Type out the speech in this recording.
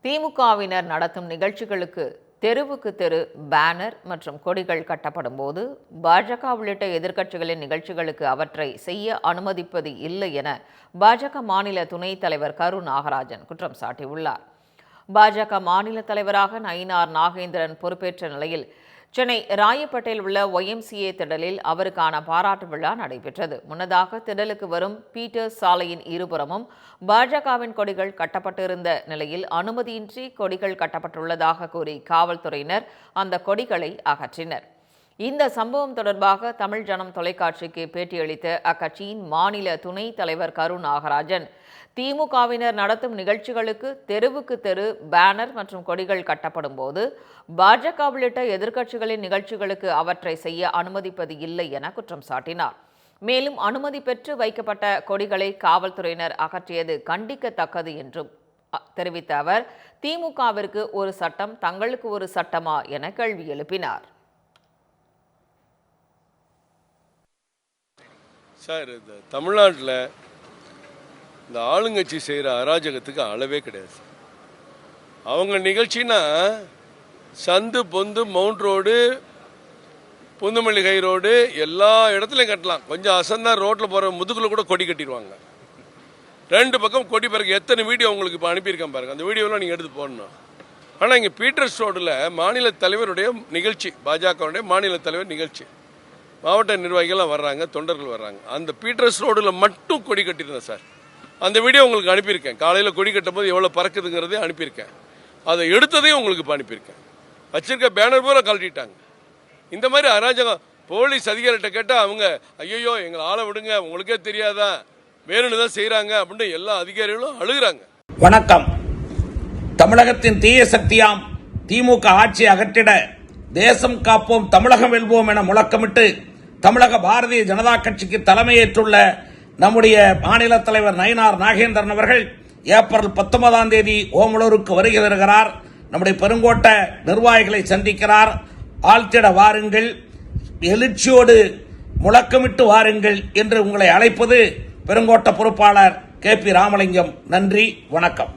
திமுகவினர் நடத்தும் நிகழ்ச்சிகளுக்கு தெருவுக்கு தெரு பேனர் மற்றும் கொடிகள் கட்டப்படும் போது பாஜக உள்ளிட்ட எதிர்க்கட்சிகளின் நிகழ்ச்சிகளுக்கு அவற்றை செய்ய அனுமதிப்பது இல்லை என பாஜக மாநில துணைத் தலைவர் கரு நாகராஜன் குற்றம் சாட்டியுள்ளார். பாஜக மாநில தலைவராக நயினார் நாகேந்திரன் பொறுப்பேற்ற நிலையில் சென்னை ராயப்பேட்டையில் உள்ள YMCA திடலில் அவருக்கான பாராட்டு விழா நடைபெற்றது. முன்னதாக திடலுக்கு வரும் பீட்டர்ஸ் சாலையின் இருபுறமும் பாஜகவின் கொடிகள் கட்டப்பட்டிருந்த நிலையில் அனுமதியின்றி கொடிகள் கட்டப்பட்டுள்ளதாக கூறி காவல்துறையினர் அந்த கொடிகளை அகற்றினர். இந்த சம்பவம் தொடர்பாக தமிழ் ஜனம் தொலைக்காட்சிக்கு பேட்டியளித்த அக்கட்சியின் மாநில துணைத் தலைவர் கரு நாகராஜன், திமுகவினர் நடத்தும் நிகழ்ச்சிகளுக்கு தெருவுக்கு தெரு பேனர் மற்றும் கொடிகள் கட்டப்படும் போது பாஜக உள்ளிட்ட எதிர்க்கட்சிகளின் நிகழ்ச்சிகளுக்கு அவற்றை செய்ய அனுமதிப்பது இல்லை என குற்றம் சாட்டினார். மேலும் அனுமதி பெற்று வைக்கப்பட்ட கொடிகளை காவல்துறையினர் அகற்றியது கண்டிக்கத்தக்கது என்றும் தெரிவித்த அவர், திமுகவிற்கு ஒரு சட்டம் தங்களுக்கு ஒரு சட்டமா என கேள்வி எழுப்பினார். சார், இந்த தமிழ்நாட்டில் இந்த ஆளுங்கட்சி செய்கிற அராஜகத்துக்கு அளவே கிடையாது. அவங்க நிகழ்ச்சினா சந்து பொந்து மவுண்ட் ரோடு புந்துமல்லிகை ரோடு எல்லா இடத்துலையும் கட்டலாம். கொஞ்சம் அசந்தா ரோட்டில் போகிற முதுகில் கூட கொடி கட்டிடுவாங்க. ரெண்டு பக்கம் கொடி பிறகு எத்தனை வீடியோ உங்களுக்கு இப்போ அனுப்பியிருக்கேன் பாருங்கள். அந்த வீடியோலாம் நீங்கள் எடுத்து போடணும். ஆனால் இங்கே பீட்டர்ஸ் ரோடில் மாநில தலைவருடைய நிகழ்ச்சி, பாஜகவுடைய மாநில தலைவர் நிகழ்ச்சி, மாவட்ட நிர்வாகிகள்லாம் வர்றாங்க, தொண்டர்கள் வர்றாங்க. அந்த பீட்டர்ஸ் ரோடில் மட்டும் கொடி கட்டியிருந்தேன் சார். அந்த வீடியோ உங்களுக்கு அனுப்பியிருக்கேன். காலையில் கொடி கட்டும் போது எவ்வளோ பறக்குதுங்கிறதே அனுப்பியிருக்கேன். அதை எடுத்ததையும் உங்களுக்கு இப்போ அனுப்பியிருக்கேன். வச்சிருக்க பேனர் பூரா கழட்டிட்டாங்க. இந்த மாதிரி அராஜகம் போலீஸ் அதிகாரிகிட்ட கேட்டால் அவங்க ஐயோ எங்களை ஆளை விடுங்க, உங்களுக்கே தெரியாதா, வேணும்னு தான் செய்கிறாங்க அப்படின்னு எல்லா அதிகாரிகளும் அழுகிறாங்க. வணக்கம். தமிழகத்தின் தீய சக்தியாம் திமுக ஆட்சி அகற்றிட தேசம் காப்போம் தமிழகம் வெல்வோம் என முழக்கமிட்டு தமிழக பாரதிய ஜனதா கட்சிக்கு தலைமையேற்றுள்ள நம்முடைய மாநில தலைவர் நயினார் நாகேந்திரன் அவர்கள் ஏப்ரல் 19ஆம் தேதி ஓமலூருக்கு வருகை தருகிறார். நம்முடைய பெருங்கோட்ட நிர்வாகிகளை சந்திக்கிறார். ஆழ்த்திட வாருங்கள், எழுச்சியோடு முழக்கமிட்டு வாருங்கள் என்று உங்களை அழைப்பது பெருங்கோட்ட பொறுப்பாளர் KP ராமலிங்கம். நன்றி, வணக்கம்.